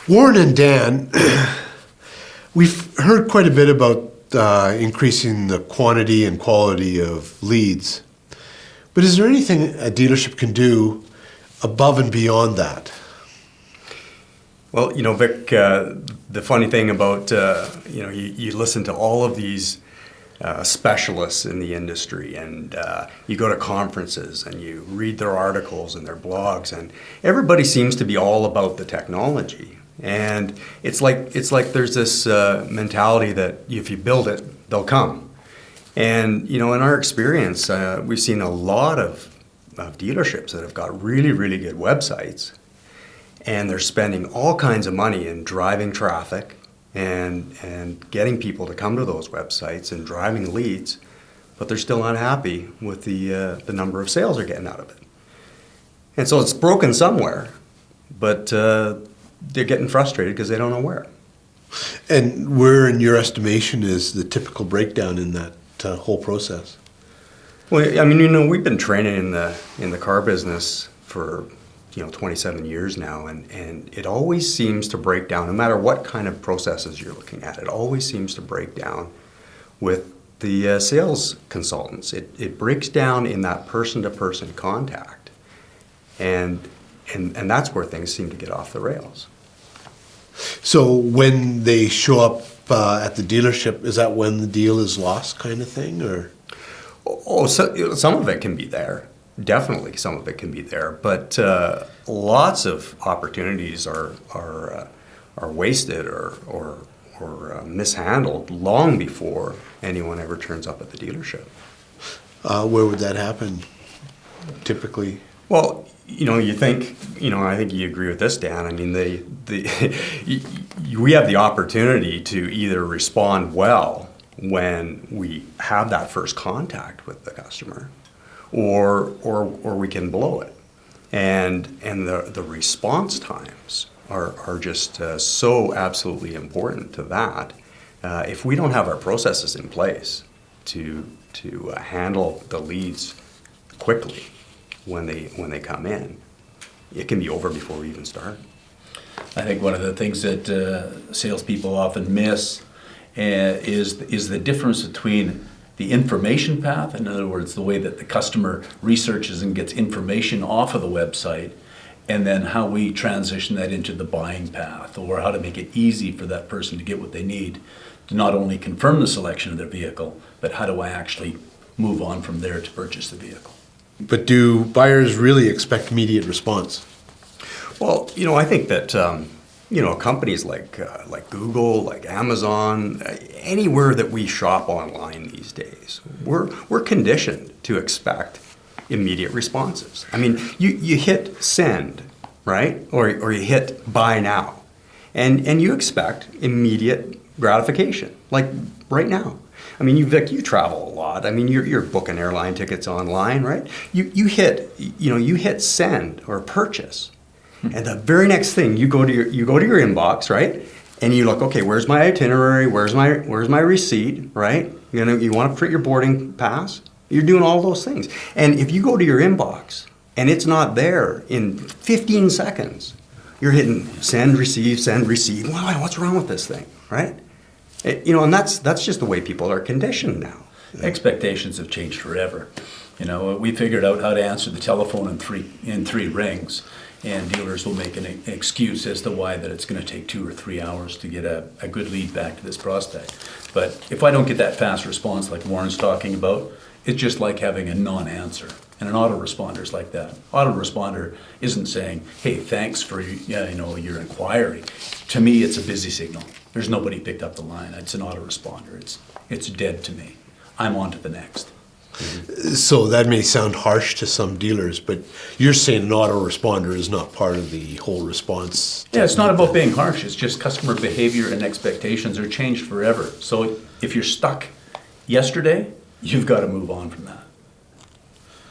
Warren and Dan, we've heard quite a bit about increasing the quantity and quality of leads. But is there anything a dealership can do above and beyond that? Well, Vic, the funny thing about, you listen to all of these specialists in the industry, and you go to conferences and you read their articles and their blogs, and everybody seems to be all about the technology. And it's like there's this mentality that if you build it, they'll come. And in our experience, we've seen a lot of dealerships that have got really, really good websites, and they're spending all kinds of money in driving traffic and getting people to come to those websites and driving leads, but they're still not happy with the number of sales they're getting out of it. And so it's broken somewhere, but they're getting frustrated because they don't know where. And where, in your estimation, is the typical breakdown in that whole process? Well, I mean, we've been training in the car business for 27 years now, and it always seems to break down, no matter what kind of processes you're looking at, it always seems to break down with the sales consultants. It breaks down in that person-to-person contact, and that's where things seem to get off the rails. So when they show up at the dealership, is that when the deal is lost, kind of thing, or? Oh, so, some of it can be there. Definitely, some of it can be there, but lots of opportunities are wasted or mishandled long before anyone ever turns up at the dealership. Where would that happen, typically? Well, you think, I think you agree with this, Dan. I mean, we have the opportunity to either respond well when we have that first contact with the customer, or we can blow it. And the response times are just so absolutely important to that. If we don't have our processes in place to handle the leads quickly when they come in, it can be over before we even start. I think one of the things that salespeople often miss is the difference between the information path, in other words, the way that the customer researches and gets information off of the website, and then how we transition that into the buying path, or how to make it easy for that person to get what they need to not only confirm the selection of their vehicle, but how do I actually move on from there to purchase the vehicle. But do buyers really expect immediate response? Well, I think that companies like Google, like Amazon, anywhere that we shop online these days, we're conditioned to expect immediate responses. I mean, you hit send, right, or you hit buy now, and you expect immediate gratification, like right now. I mean, Vic, you travel a lot. I mean, you're booking airline tickets online, right? You hit send or purchase, and the very next thing you go to your inbox, right? And you look, okay, where's my itinerary? Where's my receipt, right? You want to print your boarding pass. You're doing all those things, and if you go to your inbox and it's not there in 15 seconds, you're hitting send, receive, send, receive. Wow, what's wrong with this thing, right? And that's just the way people are conditioned now. Expectations have changed forever. We figured out how to answer the telephone in three rings, and dealers will make an excuse as to why that it's going to take 2 or 3 hours to get a good lead back to this prospect. But if I don't get that fast response like Warren's talking about, it's just like having a non-answer. And an autoresponder is like that. Autoresponder isn't saying, hey, thanks for your inquiry. To me, it's a busy signal. There's nobody picked up the line. It's an autoresponder. It's dead to me. I'm on to the next. Mm-hmm. So that may sound harsh to some dealers, but you're saying an autoresponder is not part of the whole response. Yeah, it's not about being harsh. It's just customer behavior and expectations are changed forever. So if you're stuck yesterday, you've got to move on from that.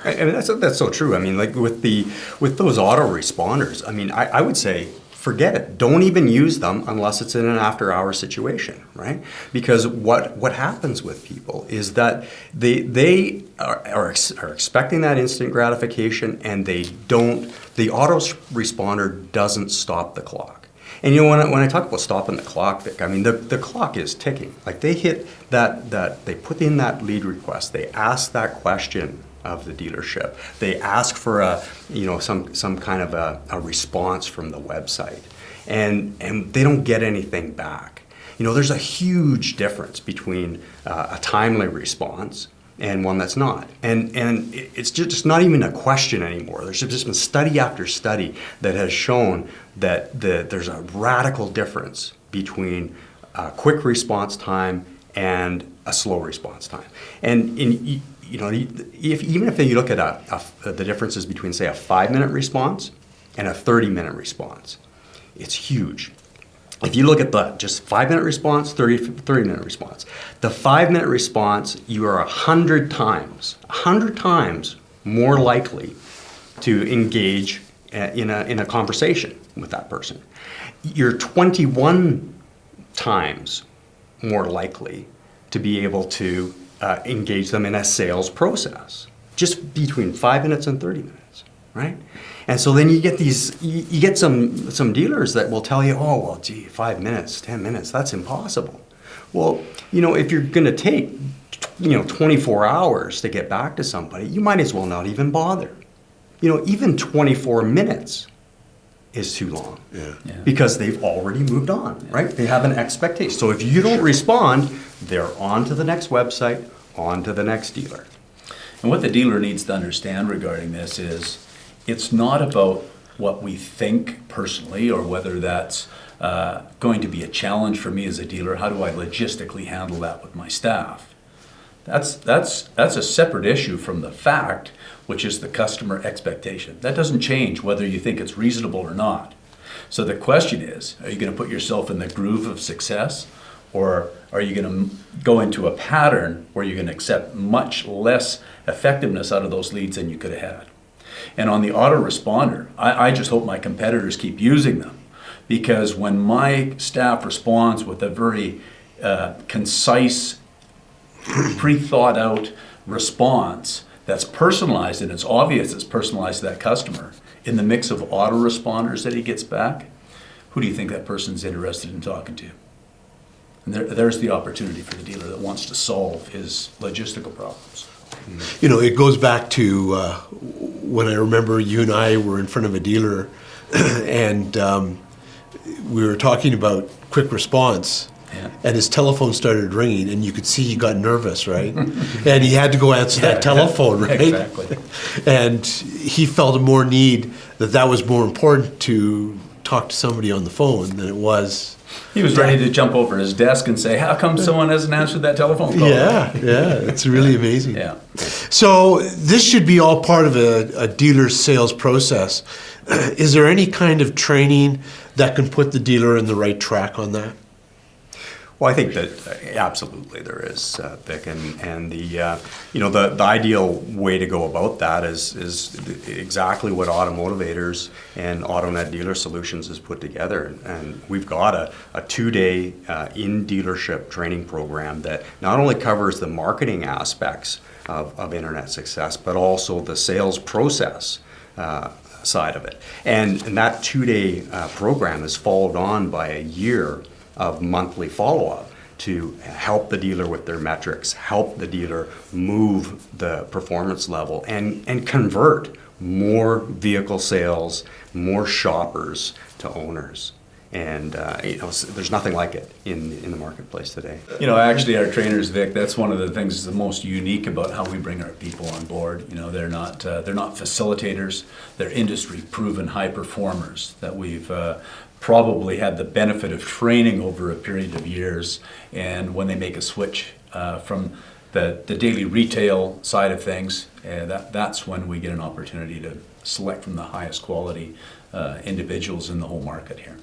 I mean, that's so true. I mean, like with those autoresponders, I mean, I would say forget it. Don't even use them unless it's in an after-hours situation, right? Because what happens with people is that they are expecting that instant gratification, and the autoresponder doesn't stop the clock. And you know, when I talk about stopping the clock, Vic, I mean, the clock is ticking. Like they hit they put in that lead request, they ask that question of the dealership, they ask for some kind of a response from the website, and they don't get anything back. You know, there's a huge difference between a timely response and one that's not. And it's just not even a question anymore. There's just been study after study that has shown that there's a radical difference between a quick response time and a slow response time. And even if you look at the differences between, say, a 5-minute response and a 30-minute response, it's huge. If you look at the just 5-minute response, 30-minute response, the 5-minute response, you are 100 times more likely to engage in a conversation with that person. You're 21 times more likely to be able to engage them in a sales process, just between 5 minutes and 30 minutes, right? And so then you get some dealers that will tell you, oh, well, gee, 5 minutes, 10 minutes, that's impossible. Well, if you're going to take, 24 hours to get back to somebody, you might as well not even bother. Even 24 minutes is too long. Yeah. Because they've already moved on, right? They have an expectation. So if you don't respond, they're on to the next website, on to the next dealer. And what the dealer needs to understand regarding this is it's not about what we think personally or whether that's going to be a challenge for me as a dealer. How do I logistically handle that with my staff? That's a separate issue from the fact, which is the customer expectation. That doesn't change whether you think it's reasonable or not. So the question is, are you going to put yourself in the groove of success, or are you going to go into a pattern where you're going to accept much less effectiveness out of those leads than you could have had? And on the autoresponder, I just hope my competitors keep using them, because when my staff responds with a very concise, pre-thought out response that's personalized, and it's obvious it's personalized to that customer, in the mix of autoresponders that he gets back, who do you think that person's interested in talking to? And there's the opportunity for the dealer that wants to solve his logistical problems. It goes back to when I remember you and I were in front of a dealer and we were talking about quick response. Yeah. And his telephone started ringing, and you could see he got nervous, right? And he had to go answer that telephone, right? Exactly. And he felt a more need that was more important to talk to somebody on the phone than it was. He was ready to jump over his desk and say, how come someone hasn't answered that telephone call? Yeah, it's really amazing. Yeah. So this should be all part of a dealer's sales process. Is there any kind of training that can put the dealer in the right track on that? Well, I think that absolutely there is, Vic, and the ideal way to go about that is exactly what Automotivators and AutoNet Dealer Solutions has put together, and we've got a 2-day in dealership training program that not only covers the marketing aspects of internet success, but also the sales process side of it, and that 2-day program is followed on by a year of monthly follow-up to help the dealer with their metrics, help the dealer move the performance level, and convert more vehicle sales, more shoppers to owners. And there's nothing like it in the marketplace today. Actually, our trainers, Vic, that's one of the things that's the most unique about how we bring our people on board. They're not facilitators; they're industry-proven high performers that we've probably had the benefit of training over a period of years. And when they make a switch from the daily retail side of things, that's when we get an opportunity to select from the highest quality individuals in the whole market here.